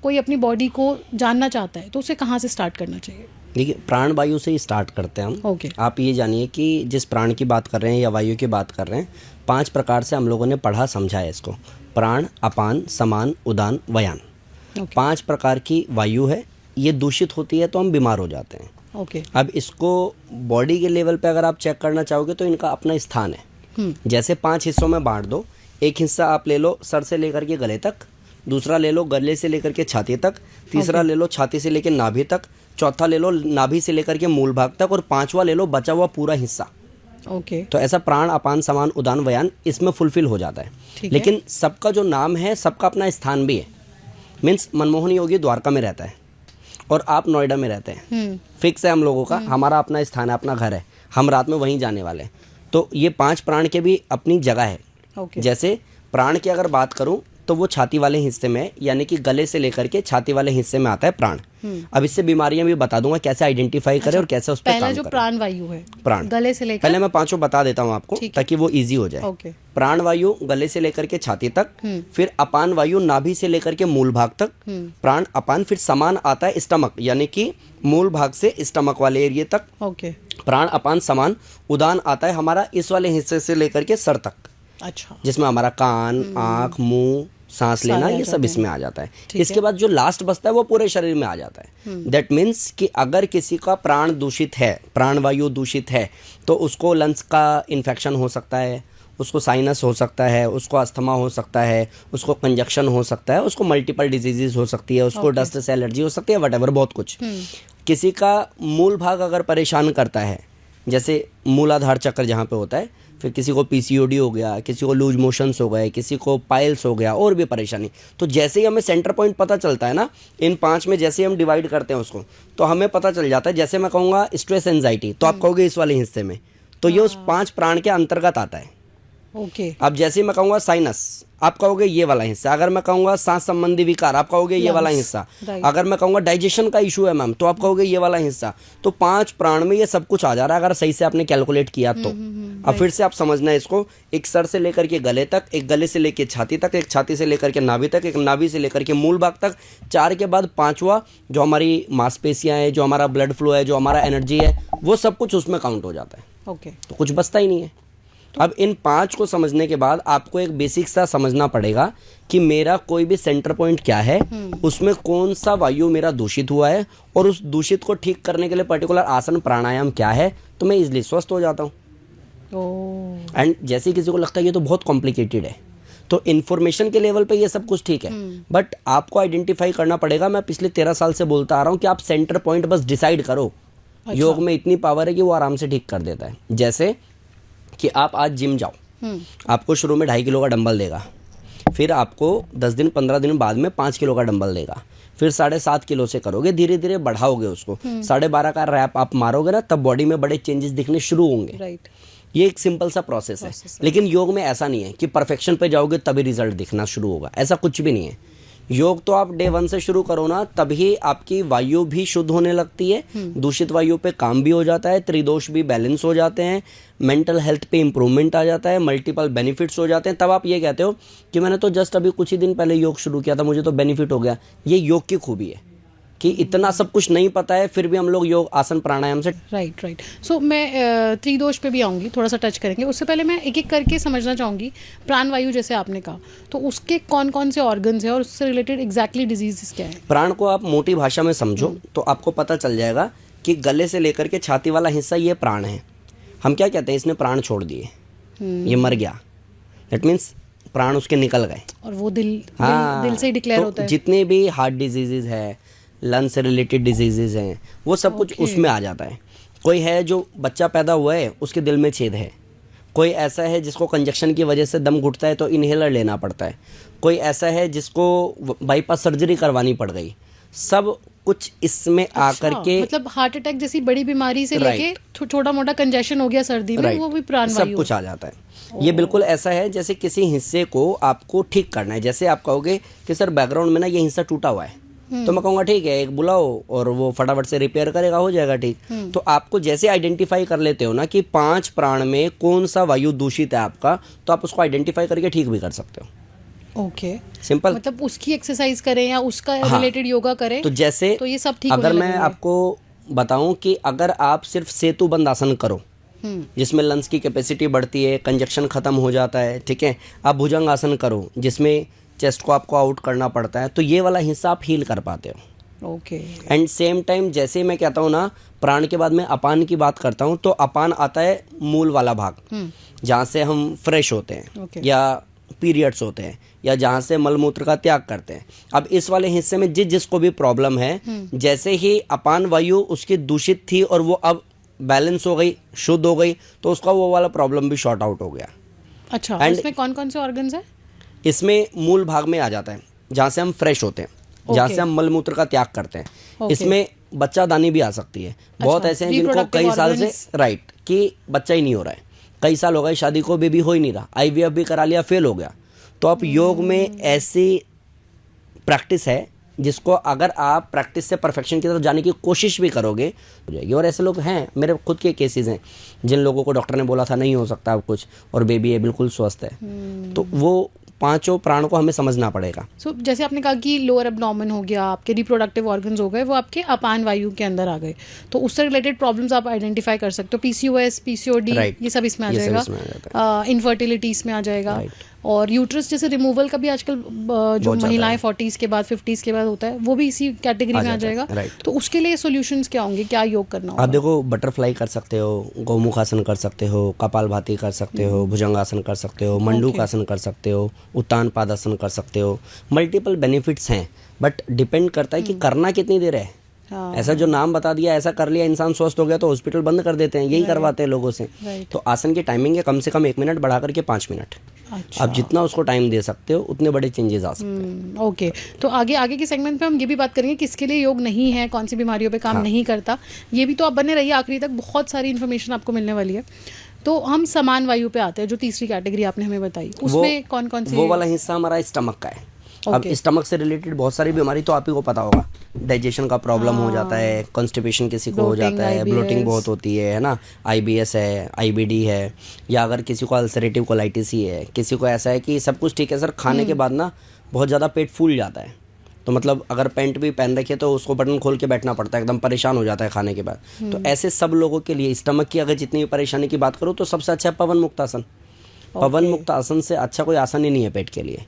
कोई अपनी बॉडी को जानना चाहता है तो उसे कहाँ से स्टार्ट करना चाहिए? देखिए, प्राण वायु से ही स्टार्ट करते हैं हम। ओके। आप ये जानिए कि जिस प्राण की बात कर रहे हैं या वायु की बात कर रहे हैं, 5 प्रकार से हम लोगों ने पढ़ा समझा है इसको। प्राण, अपान, समान, उदान, व्यान। 5 प्रकार की वायु है। ये दूषित होती है तो हम बीमार हो जाते हैं। ओके। अब इसको बॉडी के लेवल पे अगर आप चेक करना चाहोगे तो इनका अपना स्थान है। जैसे 5 हिस्सों में बांट दो। एक हिस्सा आप ले लो सर से लेकर के गले तक, दूसरा ले लो गले से लेकर के छाती तक, तीसरा ले लो छाती से लेकर नाभि तक, चौथा ले लो नाभि से लेकर के मूल भाग तक, और 5वां ले लो बचा हुआ पूरा हिस्सा। ओके। तो ऐसा प्राण, अपान, समान, उदान, व्यान इसमें फुलफिल हो जाता है। लेकिन सबका जो नाम है, सबका अपना स्थान भी है। मीन्स मनमोहन योगी द्वारका में रहता है और आप नोएडा में रहते हैं। फिक्स है हम लोगों का, हमारा अपना स्थान है, अपना घर है, हम रात में वहीं जाने वाले हैं। तो ये 5 प्राण के भी अपनी जगह है। जैसे प्राण की अगर बात करूं तो वो छाती वाले हिस्से में, यानी कि गले से लेकर के छाती वाले हिस्से में आता है प्राण। अब इससे बीमारियां भी बता दूंगा कैसे आइडेंटिफाई करें और कैसे उस पर काम करें। जो प्राण वायु है, प्राण गले से लेकर, पहले मैं 5 बता देता हूं आपको ताकि वो इजी हो जाए। प्राण वायु गले से लेकर के छाती तक, फिर अपान वायु नाभि से लेकर के मूल भाग तक, प्राण अपान, फिर समान आता है स्टमक, यानी कि मूल भाग से स्टमक वाले एरिया तक। प्राण अपान समान, उदान आता है हमारा इस वाले हिस्से से लेकर के सर तक। अच्छा। जिसमें हमारा कान, आंख, मुंह, सांस लेना, ये सब इसमें आ जाता है। इसके बाद जो लास्ट बचता है वो पूरे शरीर में आ जाता है। दैट मीन्स कि अगर किसी का प्राण दूषित है, प्राण वायु दूषित है, तो उसको लंग्स का इन्फेक्शन हो सकता है, उसको साइनस हो सकता है, उसको अस्थमा हो सकता है, उसको कंजक्शन हो सकता है, उसको मल्टीपल डिजीजेज हो सकती है, उसको डस्ट से एलर्जी हो सकती है, वट बहुत कुछ। किसी का मूल भाग अगर परेशान करता है, जैसे मूलाधार चक्र जहाँ पे होता है, फिर किसी को पीसीओडी हो गया, किसी को लूज मोशंस हो गए, किसी को पाइल्स हो गया, और भी परेशानी। तो जैसे ही हमें सेंटर पॉइंट पता चलता है ना, इन 5 में जैसे ही हम डिवाइड करते हैं उसको, तो हमें पता चल जाता है। जैसे मैं कहूँगा स्ट्रेस एंजाइटी, तो आप कहोगे इस वाले हिस्से में, तो ये उस 5 प्राण के अंतर्गत आता है। ओके। अब जैसे ही मैं कहूँगा साइनस, आप कहोगे ये वाला हिस्सा। अगर मैं कहूँगा सांस संबंधी विकार, आप कहोगे ये वाला हिस्सा। अगर मैं कहूँगा डाइजेशन का इशू है मैम, तो आप कहोगे ये वाला हिस्सा। तो 5 प्राण में ये सब कुछ आ जा रहा है अगर सही से आपने कैलकुलेट किया तो। अब फिर से आप समझना है इसको, एक सर से लेकर के गले तक, एक गले से लेकर छाती तक, एक छाती से लेकर के नाभि तक, एक नाभि से लेकर के मूल भाग तक, 4 के बाद 5वां जो हमारी मांसपेशियां है, जो हमारा ब्लड फ्लो है, जो हमारा एनर्जी है, वो सब कुछ उसमें काउंट हो जाता है। ओके। तो कुछ बचता ही नहीं है। अब इन 5 को समझने के बाद आपको एक बेसिक सा समझना पड़ेगा कि मेरा कोई भी सेंटर पॉइंट क्या है, उसमें कौन सा वायु मेरा दूषित हुआ है, और उस दूषित को ठीक करने के लिए पर्टिकुलर आसन प्राणायाम क्या है, तो मैं इजिली स्वस्थ हो जाता हूँ। एंड जैसे किसी को लगता है ये तो बहुत कॉम्प्लिकेटेड है, तो इन्फॉर्मेशन के लेवल पे ये सब कुछ ठीक है, बट आपको आइडेंटिफाई करना पड़ेगा। मैं पिछले 13 साल से बोलता आ रहा हूँ कि आप सेंटर पॉइंट बस डिसाइड करो। अच्छा। योग में इतनी पावर है कि वो आराम से ठीक कर देता है। जैसे कि आप आज जिम जाओ, आपको शुरू में 2.5 किलो का डंबल देगा, फिर आपको 10 दिन 15 दिन बाद में 5 किलो का डंबल देगा, फिर 7.5 किलो से करोगे, धीरे धीरे बढ़ाओगे उसको, 12.5 का रैप आप मारोगे ना, तब बॉडी में बड़े चेंजेस दिखने शुरू होंगे। राइट। ये एक सिंपल सा प्रोसेस है। लेकिन योग में ऐसा नहीं है कि परफेक्शन पे जाओगे तभी रिजल्ट दिखना शुरू होगा, ऐसा कुछ भी नहीं है। योग तो आप डे 1 से शुरू करो ना, तभी आपकी वायु भी शुद्ध होने लगती है, दूषित वायु पे काम भी हो जाता है, त्रिदोष भी बैलेंस हो जाते हैं, मेंटल हेल्थ पे इंप्रूवमेंट आ जाता है, मल्टीपल बेनिफिट्स हो जाते हैं। तब आप ये कहते हो कि मैंने तो जस्ट अभी कुछ ही दिन पहले योग शुरू किया था, मुझे तो बेनिफिट हो गया। ये योग की खूबी है कि इतना सब कुछ नहीं पता है, फिर भी हम लोग योग आसन प्राणायाम से। राइट। सो मैं त्रिदोष पे भी आऊँगी, थोड़ा सा टच करेंगे। उससे पहले मैं एक एक करके समझना चाहूँगी। प्राण वायु जैसे आपने कहा, तो उसके कौन कौन से ऑर्गन्स हैं और उससे रिलेटेड एग्जैक्टली डिजीज क्या है? प्राण को आप मोटी भाषा में समझो तो आपको पता चल जाएगा कि गले से लेकर के छाती वाला हिस्सा ये प्राण है। हम क्या कहते हैं, इसने प्राण छोड़ दिए, ये मर गया, दैट मीन्स प्राण उसके निकल गए। और वो दिल से डिक्लेयर होता है। जितने भी हार्ट डिजीजेज है, लंग्स से रिलेटेड डिजीजेज हैं, वो सब कुछ उसमें आ जाता है। कोई है जो बच्चा पैदा हुआ है, उसके दिल में छेद है। कोई ऐसा है जिसको कंजक्शन की वजह से दम घुटता है तो इनहेलर लेना पड़ता है। कोई ऐसा है जिसको बाईपास सर्जरी करवानी पड़ गई। सब कुछ इसमें आकर के, मतलब हार्ट अटैक जैसी बड़ी बीमारी से लेके छोटा मोटा कंजेशन हो गया सर्दी में, वो भी प्राण वायु, सब कुछ आ जाता है। ये बिल्कुल ऐसा है जैसे किसी हिस्से को आपको ठीक करना है। जैसे आप कहोगे कि सर बैकग्राउंड में ना ये हिस्सा टूटा हुआ है, तो मैं कहूँगा ठीक है, एक बुलाओ और वो फटाफट से रिपेयर करेगा, हो जाएगा ठीक। तो आपको जैसे आइडेंटिफाई कर लेते हो ना कि 5 प्राण में कौन सा वायु दूषित है आपका, तो आप उसको आइडेंटिफाई करके ठीक भी कर सकते हो। Okay simple. मतलब उसकी एक्सरसाइज करें या उसका हाँ। रिलेटेड योगा करें तो जैसे तो ये सब ठीक अगर होने मैं लगेंगे। आपको बताऊं कि अगर आप सिर्फ सेतु बंद आसन करो, जिसमें लंग्स की कैपेसिटी बढ़ती है, कंजक्शन खत्म हो जाता है, ठीक है, आप भुजंग आसन करो जिसमें चेस्ट को आपको आउट करना पड़ता है, तो ये वाला हिस्सा आप हील कर पाते हो। ओके एंड सेम टाइम जैसे मैं कहता हूँ ना, प्राण के बाद में अपान की बात करता हूँ, तो अपान आता है मूल वाला भाग, जहाँ से हम फ्रेश होते हैं Okay. या पीरियड्स होते हैं या जहाँ से मलमूत्र का त्याग करते हैं। अब इस वाले हिस्से में जिसको भी प्रॉब्लम है, जैसे ही अपान वायु उसकी दूषित थी और वो अब बैलेंस हो गई, शुद्ध हो गई, तो उसका वो वाला प्रॉब्लम भी शॉर्ट आउट हो गया। अच्छा And- इसमें कौन कौन से ऑर्गन्स है? इसमें मूल भाग में आ जाता है जहाँ से हम फ्रेश होते हैं, जहाँ Okay. से हम मलमूत्र का त्याग करते हैं। Okay. इसमें बच्चादानी भी आ सकती है। बहुत ऐसे हैं जिनको reproductive कई साल से organs। राइट कि बच्चा ही नहीं हो रहा है, कई साल हो गए शादी को, बेबी हो ही नहीं रहा, IVF भी करा लिया, फेल हो गया। तो आप योग में ऐसी प्रैक्टिस है जिसको अगर आप प्रैक्टिस से परफेक्शन की तरफ जाने की कोशिश भी करोगे हो जाएगी। और ऐसे लोग हैं, मेरे खुद के केसेस हैं जिन लोगों को डॉक्टर ने बोला था नहीं हो सकता अब कुछ, और बेबी है बिल्कुल स्वस्थ है। तो वो पांचों प्राण को हमें समझना पड़ेगा। सो जैसे आपने कहा कि लोअर एब्डोमेन हो गया, आपके रिप्रोडक्टिव ऑर्गन्स हो गए, वो आपके अपान वायु के अंदर आ गए, तो उससे रिलेटेड प्रॉब्लम्स आप आइडेंटिफाई कर सकते हो। PCOS, PCOD Right. ये सब इसमें आ ये सब जाएगा, इसमें आ जाता इनफर्टिलिटी इसमें आ जाएगा। Right. और यूट्रस जैसे रिमूवल का भी आजकल जो बहुत ज्यादा महिलाएं है। 40s के बाद 50s के बाद होता है, वो भी इसी कैटेगरी में आ जाता है, जाएगा। right. तो उसके लिए सॉल्यूशंस क्या होंगे, क्या योग करना होगा? आप देखो, बटरफ्लाई कर सकते हो, गौमुख आसन कर सकते हो, कपालभाति कर सकते हो, भुजंगासन कर सकते हो, मंडूक आसन कर सकते हो, उत्तान पादासन कर सकते हो। मल्टीपल बेनिफिट्स हैं, बट डिपेंड करता है कि करना कितनी देर है। हाँ। ऐसा जो नाम बता दिया, ऐसा कर लिया, इंसान स्वस्थ हो गया तो हॉस्पिटल बंद कर देते हैं, यही करवाते हैं लोगों से। Right. तो आसन की टाइमिंग है कम से कम 1 मिनट बढ़ा करके 5 मिनट। अच्छा। आप जितना उसको टाइम दे सकते हो उतने बड़े चेंजेस आ सकते हैं। ओके तो आगे के सेगमेंट पे हम ये भी बात करेंगे किसके लिए योग नहीं है, कौन सी बीमारियों पे काम नहीं करता। ये भी तो आप बने रहिए आखिरी तक, बहुत सारी इन्फॉर्मेशन आपको मिलने वाली है। तो हम समान वायु पे आते हैं, जो तीसरी कैटेगरी आपने हमें बताई, उसमें कौन कौन सी? वो वाला हिस्सा हमारा स्टमक का है। अब स्टमक से रिलेटेड बहुत सारी बीमारी तो आप ही को पता होगा, डाइजेशन का प्रॉब्लम हो जाता है, कॉन्स्टिपेशन किसी को हो जाता है, ब्लोटिंग बहुत होती है ना, IBS है, IBD है, या अगर किसी को अल्सरेटिव कोलाइटिस ही है, किसी को ऐसा है कि सब कुछ ठीक है सर, खाने के बाद ना बहुत ज़्यादा पेट फूल जाता है, तो मतलब अगर पैंट भी पहन रखे तो उसको बटन खोल के बैठना पड़ता है, एकदम परेशान हो जाता है खाने के बाद। तो ऐसे सब लोगों के लिए स्टमक की अगर जितनी भी परेशानी की बात करूँ तो सबसे अच्छा है पवन मुक्त आसन। पवन मुक्त आसन से अच्छा कोई आसन ही नहीं है पेट के लिए।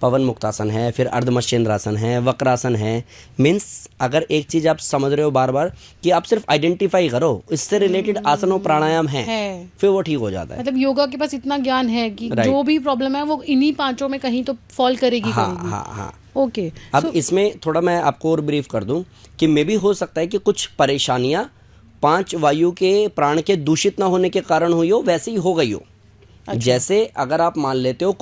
पवन मुक्तासन है, फिर अर्धमश्चेंद्रासन है, वक्रासन है। मीन्स अगर एक चीज आप समझ रहे हो बार बार कि आप सिर्फ आइडेंटिफाई करो इससे रिलेटेड आसन और प्राणायाम है, फिर वो ठीक हो जाता है। मतलब योगा के पास इतना ज्ञान है कि जो भी प्रॉब्लम है वो इन्हीं पांचों में कहीं तो फॉल करेगी। हाँ। ओके अब इसमें थोड़ा मैं आपको और ब्रीफ कर दूं कि मे भी हो सकता है कि कुछ परेशानियां 5 वायु के प्राण के दूषित ना होने के कारण हुई हो, वैसे ही हो गई हो। जैसे अगर आप मान लेते हो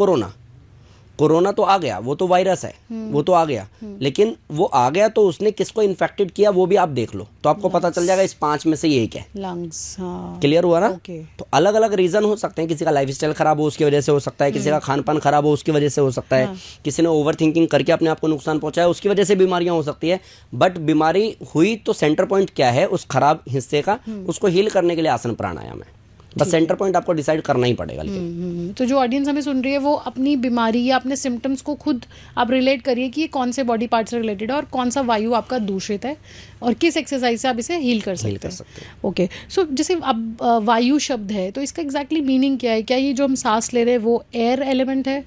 कोरोना तो आ गया, वो तो वायरस है, वो तो आ गया, लेकिन वो आ गया तो उसने किसको इन्फेक्टेड किया वो भी आप देख लो, तो आपको पता चल जाएगा इस 5 में से ये एक है। लंग्स, हाँ। क्लियर हुआ ना? Okay. तो अलग अलग रीजन हो सकते हैं, किसी का लाइफस्टाइल खराब हो उसकी वजह से हो सकता है, किसी का खान पान खराब हो उसकी वजह से हो सकता है, किसी ने ओवर थिंकिंग करके अपने आप को नुकसान पहुंचाया उसकी वजह से बीमारियां हो सकती है। बट बीमारी हुई तो सेंटर पॉइंट क्या है उस खराब हिस्से का, उसको हील करने के लिए आसन प्राणायाम है। बस सेंटर पॉइंट आपको डिसाइड करना ही पड़ेगा। लेकिन तो जो ऑडियंस हमें सुन रही है वो अपनी बीमारी या अपने सिम्टम्स को खुद आप रिलेट करिए कि ये कौन से बॉडी पार्ट से रिलेटेड है और कौन सा वायु आपका दूषित है और किस एक्सरसाइज से आप इसे हील कर सकते हैं। ओके सो जैसे अब वायु शब्द है तो इसका एग्जैक्टली मीनिंग क्या है? क्या ये जो हम सांस ले रहे हैं वो एयर एलिमेंट है?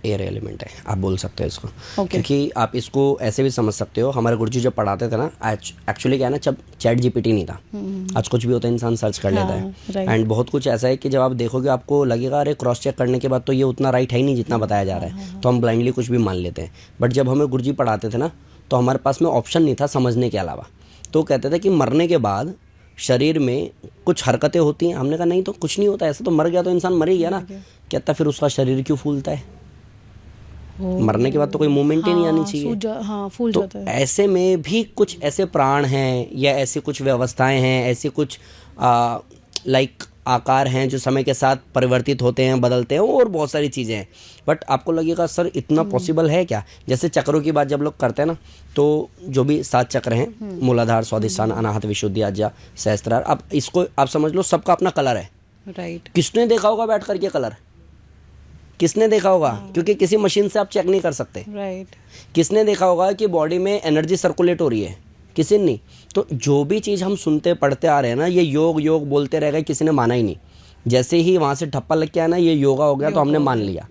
एयर एलिमेंट है, आप बोल सकते हो इसको। क्योंकि आप इसको ऐसे भी समझ सकते हो, हमारे गुरुजी जब पढ़ाते थे ना, एक्चुअली क्या है ना, जब चैट GPT नहीं था, आज कुछ भी होता है इंसान सर्च कर लेता है। एंड बहुत कुछ ऐसा है कि जब आप देखोगे आपको लगेगा अरे क्रॉस चेक करने के बाद तो ये उतना राइट है ही नहीं जितना बताया जा रहा है, तो हम ब्लाइंडली कुछ भी मान लेते हैं। बट जब हमें गुरुजी पढ़ाते थे ना तो हमारे पास में ऑप्शन नहीं था समझने के अलावा। तो कहते थे कि मरने के बाद शरीर में कुछ हरकतें होती हैं। हमने कहा नहीं तो कुछ नहीं होता, ऐसा तो मर गया तो इंसान मर ही गया ना। कहता फिर उसका शरीर क्यों फूलता है? मरने के बाद तो कोई मूवमेंट ही नहीं आनी चाहिए। फूल तो जाता है। ऐसे में भी कुछ ऐसे प्राण हैं या ऐसी कुछ व्यवस्थाएं हैं, ऐसी कुछ लाइक आकार हैं जो समय के साथ परिवर्तित होते हैं, बदलते हैं, और बहुत सारी चीज़ें हैं। बट आपको लगेगा सर इतना पॉसिबल है क्या? जैसे चक्रों की बात जब लोग करते हैं ना, तो जो भी 7 चक्र हैं, मूलाधार, स्वादिष्ठान, अनाहत, विशुद्धि, आज्ञा, सहस्त्रार, अब इसको आप समझ लो सबका अपना कलर है। राइट। किसने देखा होगा बैठ करके कलर? किसने देखा होगा? क्योंकि किसी मशीन से आप चेक नहीं कर सकते। राइट। किसने देखा होगा कि बॉडी में एनर्जी सर्कुलेट हो रही है? किसी ने नहीं। तो जो भी चीज़ हम सुनते पढ़ते आ रहे हैं ना, ये योग योग बोलते रह गए, किसी ने माना ही नहीं। जैसे ही वहाँ से ठप्पा लग के आया ना ये योगा हो गया, तो हमने मान लिया।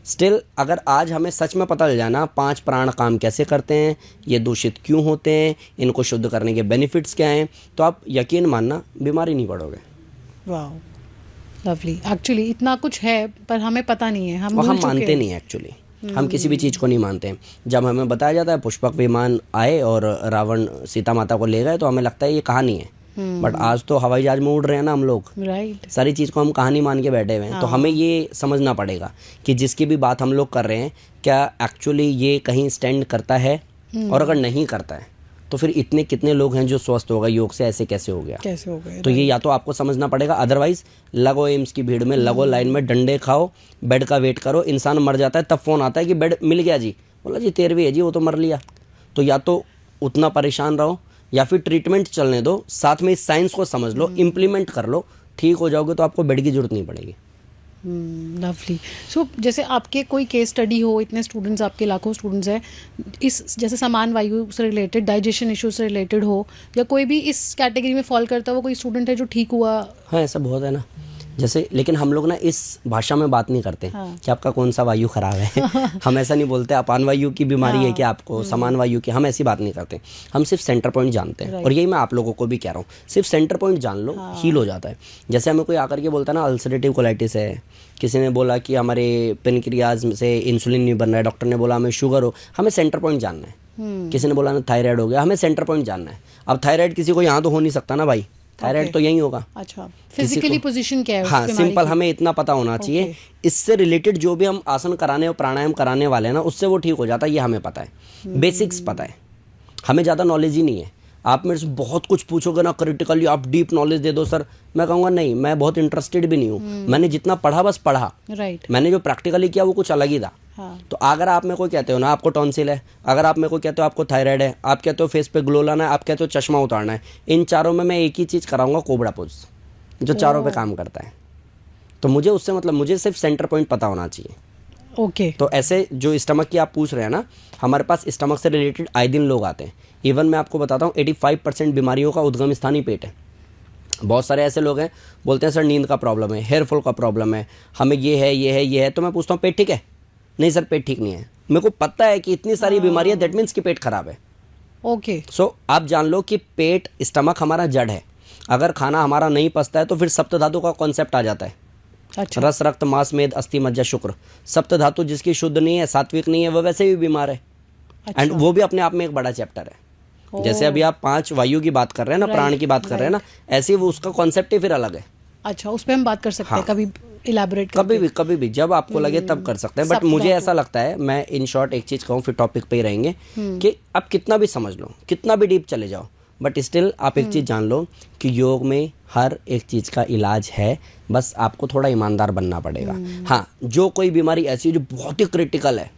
स्टिल अगर आज हमें सच में पता चल जाए ना 5 प्राण काम कैसे करते हैं, ये दूषित क्यों होते हैं, इनको शुद्ध करने के बेनिफिट्स क्या हैं, तो आप यकीन मानना बीमारी नहीं पड़ोगे। वाह, लवली। एक्चुअली इतना कुछ है पर हमें पता नहीं है, हम मानते नहीं है एक्चुअली। हम किसी भी चीज़ को नहीं मानते हैं। जब हमें बताया जाता है पुष्पक विमान आए और रावण सीता माता को ले गए, तो हमें लगता है ये कहानी है। बट आज तो हवाई जहाज में उड़ रहे हैं ना हम लोग। राइट। सारी चीज़ को हम कहानी मान के बैठे हुए हैं। तो हमें ये समझना पड़ेगा कि जिसकी भी बात हम लोग कर रहे हैं क्या एक्चुअली ये कहीं स्टैंड करता है, और अगर नहीं करता है तो फिर इतने कितने लोग हैं जो स्वस्थ हो गए योग से, ऐसे कैसे हो गया? कैसे हो गए? तो ये या तो आपको समझना पड़ेगा, अदरवाइज लगो एम्स की भीड़ में, लगो लाइन में, डंडे खाओ, बेड का वेट करो। इंसान मर जाता है तब फोन आता है कि बेड मिल गया जी, बोला जी 13वीं है जी, वो तो मर लिया। तो या तो उतना परेशान रहो या फिर ट्रीटमेंट चलने दो, साथ में इस साइंस को समझ लो, इम्प्लीमेंट कर लो, ठीक हो जाओगे तो आपको बेड की जरूरत नहीं पड़ेगी। लवली। सो जैसे आपके कोई केस स्टडी हो, इतने स्टूडेंट्स आपके लाखों स्टूडेंट्स हैं, इस जैसे समान वायु से रिलेटेड, डाइजेशन इशू से रिलेटेड हो, या कोई भी इस कैटेगरी में फॉल करता हो, कोई स्टूडेंट है जो ठीक हुआ? हाँ ऐसा बहुत है ना। जैसे लेकिन हम लोग ना इस भाषा में बात नहीं करते कि आपका कौन सा वायु खराब है। हम ऐसा नहीं बोलते अपान वायु की बीमारी है कि आपको, समान वायु की, हम ऐसी बात नहीं करते। हम सिर्फ सेंटर पॉइंट जानते हैं। और यही मैं आप लोगों को भी कह रहा हूँ, सिर्फ सेंटर पॉइंट जान लो, हील हो जाता है। जैसे हमें कोई आकर के बोलता है ना अल्सरेटिव कोलाइटिस है, किसी ने बोला कि हमारे पेनक्रियाज से इंसुलिन नहीं बन रहा है, डॉक्टर ने बोला हमें शुगर हो, हमें सेंटर पॉइंट जानना है। किसी ने बोला ना थायराइड हो गया, हमें सेंटर पॉइंट जानना है। अब थायराइड किसी को यहाँ तो हो नहीं सकता ना भाई, थायराइड तो यहीं होगा। अच्छा, फिजिकली पोजीशन क्या है? हाँ सिंपल, हमें इतना पता होना चाहिए। इससे रिलेटेड जो भी हम आसन कराने और प्राणायाम कराने वाले हैं ना, उससे वो ठीक हो जाता है, ये हमें पता है। बेसिक्स पता है, हमें ज़्यादा नॉलेज ही नहीं है। आप मेरे से बहुत कुछ पूछोगे ना क्रिटिकली, आप डीप नॉलेज दे दो सर, मैं कहूँगा नहीं, मैं बहुत इंटरेस्टेड भी नहीं हूँ। मैंने जितना पढ़ा बस पढ़ा, मैंने जो प्रैक्टिकली किया वो कुछ अलग ही था। तो अगर आप मेरे को कहते हो ना आपको टॉन्सिल है, अगर आप मेरे को कहते हो आपको थायराइड है, आप कहते हो फेस पे ग्लो लाना है, आप कहते हो चश्मा उतारना है, इन चारों में मैं एक ही चीज़ कराऊंगा, कोबरा पोज, जो चारों पे काम करता है। तो मुझे उससे मतलब, मुझे सिर्फ सेंटर पॉइंट पता होना चाहिए। ओके। तो ऐसे जो स्टमक की आप पूछ रहे हैं ना, हमारे पास स्टमक से रिलेटेड आए दिन लोग आते हैं। इवन मैं आपको बताता हूँ 85% बीमारियों का उद्गम स्थान ही पेट है। बहुत सारे ऐसे लोग हैं बोलते हैं सर नींद का प्रॉब्लम है, हेयर फॉल का प्रॉब्लम है, हमें ये है ये है ये है। तो मैं पूछता हूँ पेट ठीक है? नहीं सर पेट ठीक नहीं है। मेरे को पता है कि इतनी सारी बीमारियां, दैट मीन्स कि पेट खराब है। ओके। सो आप जान लो कि पेट, स्टमक हमारा जड़ है। अगर खाना हमारा नहीं पचता है तो फिर सप्त धातु का कॉन्सेप्ट आ जाता है। अच्छा। रस रक्त मांस मेद अस्थि मज्जा शुक्र, सप्त धातु जिसकी शुद्ध नहीं है, सात्विक नहीं है, वो वैसे भी बीमार है। एंड वो भी अपने आप में एक बड़ा चैप्टर है। जैसे अभी आप 5 वायु की बात कर रहे हैं ना, प्राण की बात कर रहे हैं ना, ऐसे ही वो उसका कॉन्सेप्ट ही फिर अलग है। अच्छा, उस पे हम बात कर सकते हैं कभी इलैबोरेट कभी भी जब आपको लगे तब कर सकते हैं। बट मुझे ऐसा लगता है, मैं इन शॉर्ट एक चीज कहूँ फिर टॉपिक पे ही रहेंगे, कि आप कितना भी समझ लो, कितना भी डीप चले जाओ, बट स्टिल आप एक चीज़ जान लो कि योग में हर एक चीज़ का इलाज है। बस आपको थोड़ा ईमानदार बनना पड़ेगा। हाँ, जो कोई बीमारी ऐसी जो बहुत ही क्रिटिकल है,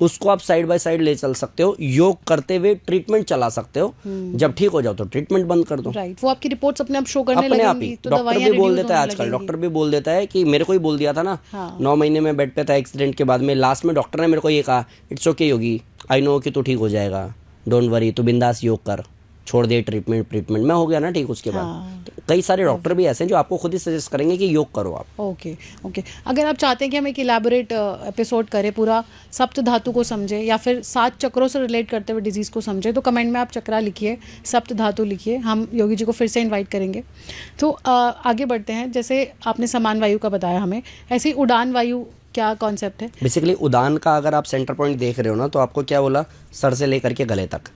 उसको आप साइड बाय साइड ले चल सकते हो, योग करते हुए ट्रीटमेंट चला सकते हो। जब ठीक हो जाओ तो ट्रीटमेंट बंद कर दो। राइट, वो आपकी रिपोर्ट्स अपने आप शो करने लगेंगी। अपने आप ही डॉक्टर भी बोल देता है आजकल, डॉक्टर भी बोल देता है कि मेरे को ही बोल दिया था ना, 9 महीने में बेड पे था एक्सीडेंट के बाद में, लास्ट में डॉक्टर ने मेरे को ये कहा, it's okay Yogi, I know कि तू ठीक हो जाएगा, डोंट वरी, तू बिंदास योग कर, छोड़ दे ट्रीटमेंट में हो गया ना ठीक। उसके बाद तो कई सारे डॉक्टर भी ऐसे हैं जो आपको खुद ही सजेस्ट करेंगे कि योग करो आप। ओके। अगर आप चाहते हैं कि हम एक इलैबोरेट एपिसोड करें, पूरा सप्त धातु को समझे या फिर 7 चक्रों से रिलेट करते हुए डिजीज़ को समझे, तो कमेंट में आप चक्रा लिखिए, सप्त धातु लिखिए, हम योगी जी को फिर से इन्वाइट करेंगे। तो आगे बढ़ते हैं। जैसे आपने समान वायु का बताया हमें, ऐसे ही उड़ान वायु क्या कॉन्सेप्ट है? बेसिकली उड़ान का अगर आप सेंटर पॉइंट देख रहे हो ना, तो आपको क्या बोला, सर से लेकर के गले तक।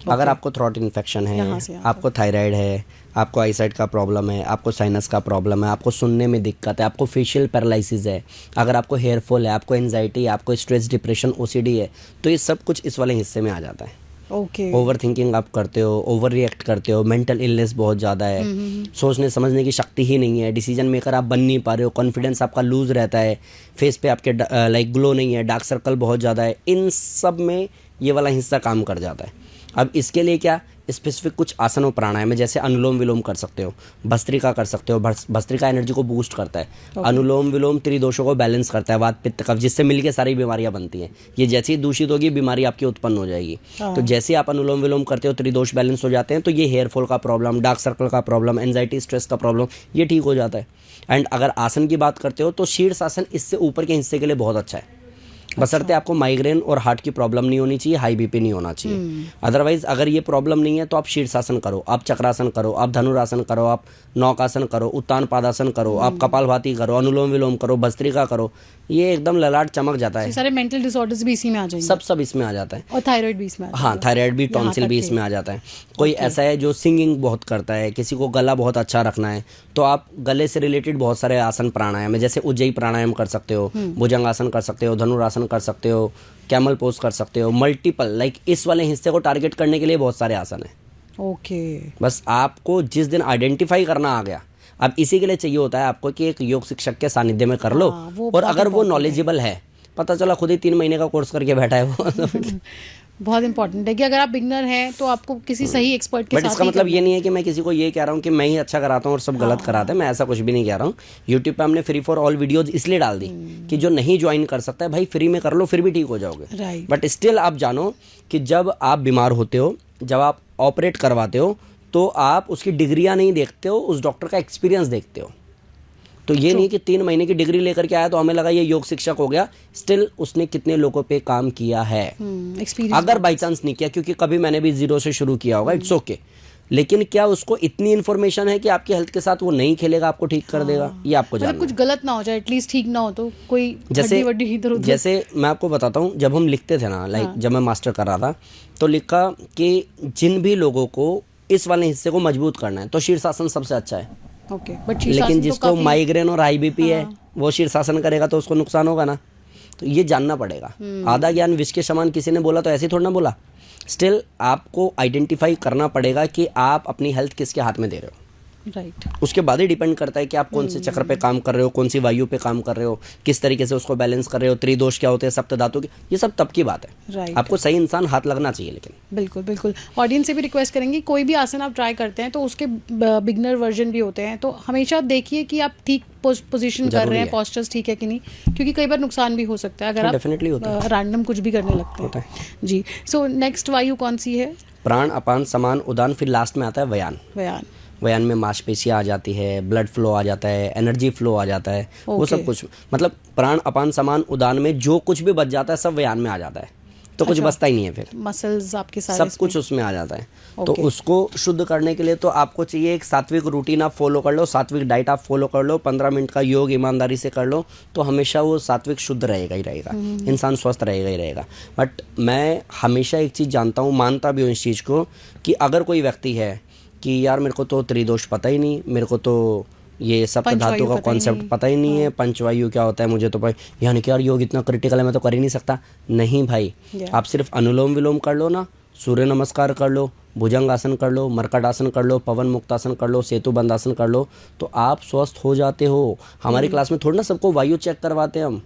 अगर आपको थ्रॉट इन्फेक्शन है, आपको थायराइड है, आपको आईसाइट का प्रॉब्लम है, आपको साइनस का प्रॉब्लम है, आपको सुनने में दिक्कत है, आपको फेशियल पैरालिसिस है, अगर आपको हेयर फॉल है, आपको एंजाइटी है, आपको स्ट्रेस डिप्रेशन ओसीडी है, तो ये सब कुछ इस वाले हिस्से में आ जाता है। ओवर थिंकिंग आप करते हो, ओवर रिएक्ट करते हो, मेंटल इलनेस बहुत ज़्यादा है, सोचने समझने की शक्ति ही नहीं है, डिसीजन मेकर आप बन नहीं पा रहे हो, कॉन्फिडेंस आपका लूज रहता है, फेस पे आपके लाइक ग्लो नहीं है, डार्क सर्कल बहुत ज़्यादा है, इन सब में ये वाला हिस्सा काम कर जाता है। अब इसके लिए क्या, स्पेसिफिक कुछ आसन और प्राणायाम है, जैसे अनुलोम विलोम कर सकते हो, भस्त्रिका कर सकते हो। भस्त्रिका एनर्जी को बूस्ट करता है। अनुलोम विलोम त्रिदोषों को बैलेंस करता है, वात पित्त कफ, जिससे मिलके सारी बीमारियां बनती हैं। ये जैसे ही दूषित होगी बीमारी आपकी उत्पन्न हो जाएगी। तो जैसे आप अनुलोम विलोम करते हो त्रिदोष बैलेंस हो जाते हैं, तो ये हेयर फॉल का प्रॉब्लम, डार्क सर्कल का प्रॉब्लम, एंजाइटी स्ट्रेस का प्रॉब्लम, ये ठीक हो जाता है। एंड अगर आसन की बात करते हो तो शीर्षासन इससे ऊपर के हिस्से के लिए बहुत अच्छा है, बशर्ते आपको माइग्रेन और हार्ट की प्रॉब्लम नहीं होनी चाहिए, हाई बीपी नहीं होना चाहिए। अदरवाइज अगर ये प्रॉब्लम नहीं है तो आप शीर्षासन करो, आप चक्रासन करो, आप धनुरासन करो, आप नौकासन करो, उत्तान पादासन करो, आप कपालभाति करो, अनुलोम विलोम करो, भस्त्रिका करो, ये एकदम ललाट चमक जाता है। सारे मेंटल डिसऑर्डर्स भी इसी में आ जाएंगे। सब इसमें आ जाता है। और थायराइड भी इसमें आ जाएगा। हाँ, थायराइड भी, टॉन्सिल भी इसमें आ जाता है। कोई ऐसा है जो सिंगिंग बहुत करता है, किसी को गला बहुत अच्छा रखना है, तो आप गले से रिलेटेड बहुत सारे आसन प्राणायाम है, जैसे उज्जयी प्राणायाम कर सकते हो, भुजंगासन कर सकते हो, धनुरासन कर सकते हो, कैमल पोज कर सकते हो, मल्टीपल लाइक इस वाले हिस्से को टारगेट करने के लिए बहुत सारे आसन है। ओके। बस आपको जिस दिन आइडेंटिफाई करना आ गया, अब इसी के लिए चाहिए होता है आपको कि एक योग शिक्षक के सानिध्य में कर लो। और अगर वो नॉलेजेबल है, पता चला खुद ही 3 महीने का कोर्स करके बैठा है वो बहुत इंपॉर्टेंट है कि अगर आप बिगनर हैं तो आपको किसी सही एक्सपर्ट के साथ। बट इसका मतलब ये नहीं है कि मैं किसी को ये कह रहा हूँ कि मैं ही अच्छा कराता हूँ और सब गलत कराते हैं, मैं ऐसा कुछ भी नहीं कह रहा हूँ। यूट्यूब पे हमने फ्री फॉर ऑल वीडियोज इसलिए डाल दी कि जो नहीं ज्वाइन कर सकता है भाई फ्री में कर लो, फिर भी ठीक हो जाओगे। बट स्टिल आप जानो कि जब आप बीमार होते हो, जब आप ऑपरेट करवाते हो, तो आप उसकी डिग्रियां नहीं देखते हो, उस डॉक्टर का एक्सपीरियंस देखते हो। तो ये नहीं कि 3 महीने की डिग्री लेकर के आया तो हमें लगा ये योग शिक्षक हो गया, स्टिल उसने कितने लोगों पे काम किया है। अगर बाई चांस नहीं किया, क्योंकि कभी मैंने भी 0 से शुरू किया होगा, इट्स ओके, लेकिन क्या उसको इतनी इन्फॉर्मेशन है कि आपकी हेल्थ के साथ वो नहीं खेलेगा, आपको ठीक कर देगा, ये आपको जानना है। कुछ गलत ना हो जाए, एटलीस्ट ठीक ना हो तो कोई जैसे मैं आपको बताता हूँ, जब हम लिखते थे ना, लाइक जब मैं मास्टर कर रहा था तो लिखा कि जिन भी लोगों को इस वाले हिस्से को मजबूत करना है तो शीर्षासन सबसे अच्छा है। लेकिन जिसको माइग्रेन और हाई बीपी है वो शीर्षासन करेगा तो उसको नुकसान होगा ना। तो ये जानना पड़ेगा। आधा ज्ञान विष के समान किसी ने बोला तो ऐसे थोड़ा ना बोला। स्टिल आपको आइडेंटिफाई करना पड़ेगा कि आप अपनी हेल्थ किसके हाथ में दे रहे हो। राइट। उसके बाद ही डिपेंड करता है कि आप कौन से चक्र पे काम कर रहे हो, कौन सी वायु पे काम कर रहे हो, किस तरीके से उसको बैलेंस कर रहे हो, त्रिदोष क्या होते हैं, सप्त धातु की, ये सब तब की बात है। राइट। आपको सही इंसान हाथ लगना चाहिए। लेकिन बिल्कुल बिल्कुल ऑडियंस से भी रिक्वेस्ट करेंगे, कोई भी आसन आप ट्राई करते हैं तो उसके बिगनर वर्जन भी होते हैं, तो हमेशा देखिए कि आप ठीक पोजीशन कर रहे हैं, पोस्चर्स ठीक है कि नहीं, क्योंकि कई बार नुकसान भी हो सकता है अगर आप रैंडम कुछ भी करने लगते हैं। जी। सो नेक्स्ट वायु कौन सी है? प्राण, अपान, समान, उदान, फिर लास्ट में आता है व्यान। व्यान में मांसपेशियां आ जाती है, ब्लड फ्लो आ जाता है, एनर्जी फ्लो आ जाता है, वो सब कुछ, मतलब प्राण, अपान, समान, उदान में जो कुछ भी बच जाता है सब व्यान में आ जाता है, तो कुछ बचता ही नहीं है, फिर मसल्स आपके सारे सब कुछ उसमें आ जाता है। तो उसको शुद्ध करने के लिए तो आपको चाहिए एक सात्विक रूटीन आप फॉलो कर लो, सात्विक डाइट आप फॉलो कर लो, 15 मिनट का योग ईमानदारी से कर लो, तो हमेशा वो सात्विक शुद्ध रहेगा ही रहेगा, इंसान स्वस्थ रहेगा ही रहेगा। बट मैं हमेशा एक चीज़ जानता हूँ, मानता भी हूँ इस चीज़ को, कि अगर कोई व्यक्ति है कि यार मेरे को तो त्रिदोष पता ही नहीं, मेरे को तो ये सप्त धातु का कॉन्सेप्ट पता ही नहीं है, पंचवायु क्या होता है मुझे तो यानी कि यार योग इतना क्रिटिकल है मैं तो कर ही नहीं सकता। नहीं भाई, आप सिर्फ अनुलोम विलोम कर लो ना, सूर्य नमस्कार कर लो, भुजंगासन कर लो, मर्कटासन कर लो, पवन मुक्तासन कर लो, सेतु बंदासन कर लो, तो आप स्वस्थ हो जाते हो। हमारी क्लास में थोड़ा ना सबको वायु चेक करवाते हैं हम,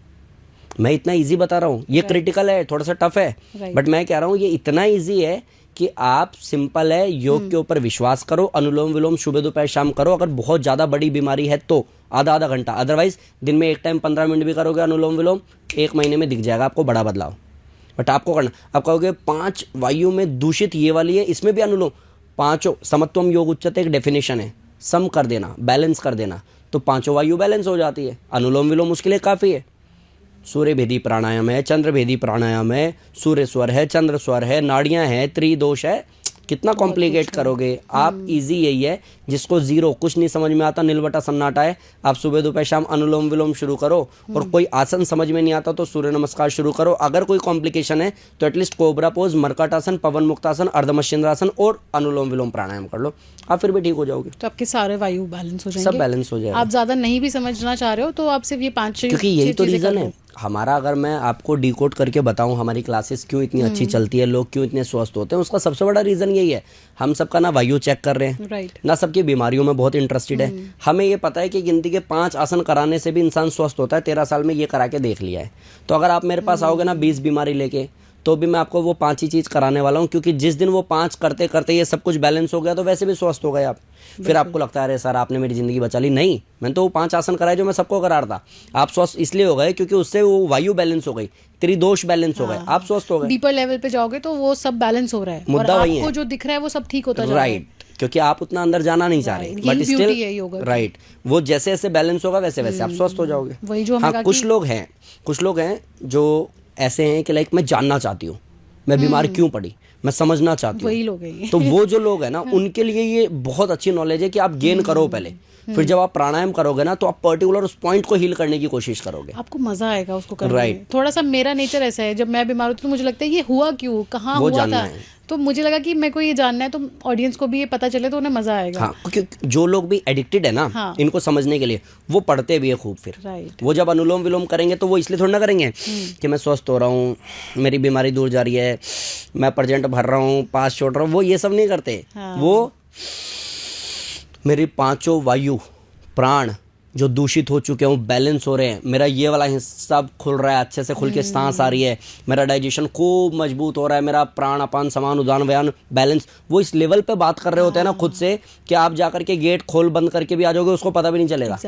मैं इतना इजी बता रहा हूँ, ये क्रिटिकल है, थोड़ा सा टफ है, बट मैं कह रहा हूँ ये इतना इजी है कि आप सिंपल है, योग के ऊपर विश्वास करो, अनुलोम विलोम सुबह दोपहर शाम करो। अगर बहुत ज़्यादा बड़ी बीमारी है तो आधा घंटा, अदरवाइज दिन में एक टाइम 15 मिनट भी करोगे अनुलोम विलोम, 1 महीने में दिख जाएगा आपको बड़ा बदलाव। बट आपको करना, आप कहोगे 5 वायु में दूषित ये वाली है, इसमें भी अनुलोम, 5 समत्वम योग उच्चते एक डेफिनेशन है, सम कर देना, बैलेंस कर देना, तो 5 वायु बैलेंस हो जाती है। अनुलोम विलोम उसके लिए काफ़ी है। सूर्य भेदी प्राणायाम है, चंद्र भेदी प्राणायाम है, सूर्य स्वर है, चंद्र स्वर है, नाड़ियां है, त्रिदोष है, कितना कॉम्प्लिकेट करोगे आप। इजी यही है, जिसको जीरो कुछ नहीं समझ में आता, नीलबटा सन्नाटा है, आप सुबह दोपहर शाम अनुलोम विलोम शुरू करो। और कोई आसन समझ में नहीं आता तो सूर्य नमस्कार शुरू करो। अगर कोई कॉम्प्लिकेशन है तो एटलीस्ट कोबरा पोज, मर्कटासन, पवन मुक्तासन, अर्धमश्चेंद्रासन और अनुलोम विलोम प्राणायाम कर लो, आप फिर भी ठीक हो जाओगे। तो आपके सारे वायु बैलेंस हो जाएंगे, सब बैलेंस हो जाएगा। आप ज्यादा नहीं भी समझना चाह रहे हो तो आप सिर्फ ये 5-6, क्योंकि यही तो रीजन है हमारा। अगर मैं आपको डिकोड करके बताऊं हमारी क्लासेस क्यों इतनी अच्छी चलती है, लोग क्यों इतने स्वस्थ होते हैं, उसका सबसे बड़ा रीजन यही है, हम सबका ना वायु चेक कर रहे हैं, ना सबकी बीमारियों में बहुत इंटरेस्टेड है। हमें ये पता है कि गिनती के 5 आसन कराने से भी इंसान स्वस्थ होता है, 13 साल में ये करा के देख लिया है। तो अगर आप मेरे पास आओगे ना 20 बीमारी लेके, तो भी मैं आपको वो 5 ही चीज़ कराने वाला हूँ, क्योंकि जिस दिन वो 5 करते करते ये सब कुछ बैलेंस हो गया तो वैसे भी स्वस्थ हो गए आप। फिर आपको लगता है अरे सर आपने मेरी ज़िंदगी बचा ली। नहीं, मैंने तो वो 5 आसन कराए जो मैं सबको करा रहा था। आप स्वस्थ इसलिए हो गए क्योंकि उससे वो वायु बैलेंस हो गई, त्रिदोष बैलेंस हो गए, आप स्वस्थ हो गए। डीपर लेवल पे जाओगे तो वो सब बैलेंस हो रहा है, मुद्दा वही आपको है। जो दिख रहा है वो सब ठीक होता जा रहा है। राइट, क्योंकि आप उतना अंदर जाना नहीं चाह रहे, बट स्टिल राइट, वो जैसे जैसे बैलेंस होगा वैसे वैसे आप स्वस्थ हो जाओगे। वही जो हाँ, कुछ लोग हैं जो ऐसे हैं कि लाइक मैं जानना चाहती हूँ मैं बीमार क्यों पड़ी, मैं समझना चाहती वही लोग हैं। हूँ। तो वो जो लोग हैं ना उनके लिए ये बहुत अच्छी नॉलेज है कि आप गेन करो पहले, फिर जब आप प्राणायाम करोगे ना तो आप पर्टिकुलर उस पॉइंट को हील करने की कोशिश करोगे, आपको मजा आएगा उसको करने में। थोड़ा सा मेरा नेचर ऐसा है, जब मैं बीमार होती हूँ तो मुझे लगता है ये हुआ क्यों, कहाँ हुआ था, तो मुझे लगा कि मेरे को ये जानना है, तो ऑडियंस को भी ये पता चले तो उन्हें मजा आएगा। हाँ, क्योंकि जो लोग भी एडिक्टेड है ना, हाँ, इनको समझने के लिए वो पढ़ते भी है खूब। फिर वो जब अनुलोम विलोम करेंगे तो वो इसलिए थोड़ा ना करेंगे कि मैं स्वस्थ हो रहा हूँ, मेरी बीमारी दूर जा रही है, मैं प्रेजेंट भर रहा हूँ, पास छोड़ रहा हूँ, वो ये सब नहीं करते। हाँ, वो मेरी 5 वायु प्राण जो दूषित हो चुके हैं वो बैलेंस हो रहे हैं, मेरा ये वाला हिस्सा खुल रहा है, अच्छे से खुल के सांस आ रही है, मेरा डाइजेशन खूब मजबूत हो रहा है, मेरा प्राण अपान समान उदान व्यान बैलेंस। वो इस लेवल पे बात कर रहे होते हैं ना खुद से कि आप जाकर के गेट खोल बंद करके भी आ जाओगे, उसको पता भी नहीं चलेगा।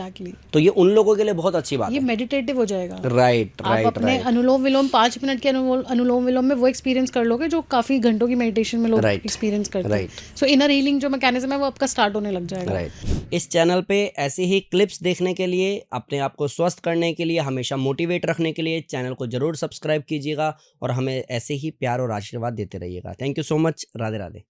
तो ये उन लोगों के लिए बहुत अच्छी बात है, ये मेडिटेटिव हो जाएगा। राइट आप अपने अनुलोम विलोम 5 मिनट के अनुलोम विलोम में वो एक्सपीरियंस कर लोगे जो काफी घंटों की मेडिटेशन में लोग एक्सपीरियंस करते हैं। सो इनर हीलिंग जो मैकेनिज्म है वो आपका स्टार्ट होने लग जाएगा। इस चैनल पे ऐसे ही क्लिप्स देखने के लिए, अपने आप को स्वस्थ करने के लिए, हमेशा मोटिवेट रखने के लिए चैनल को जरूर सब्सक्राइब कीजिएगा और हमें ऐसे ही प्यार और आशीर्वाद देते रहिएगा। Thank you so much. Radhe Radhe.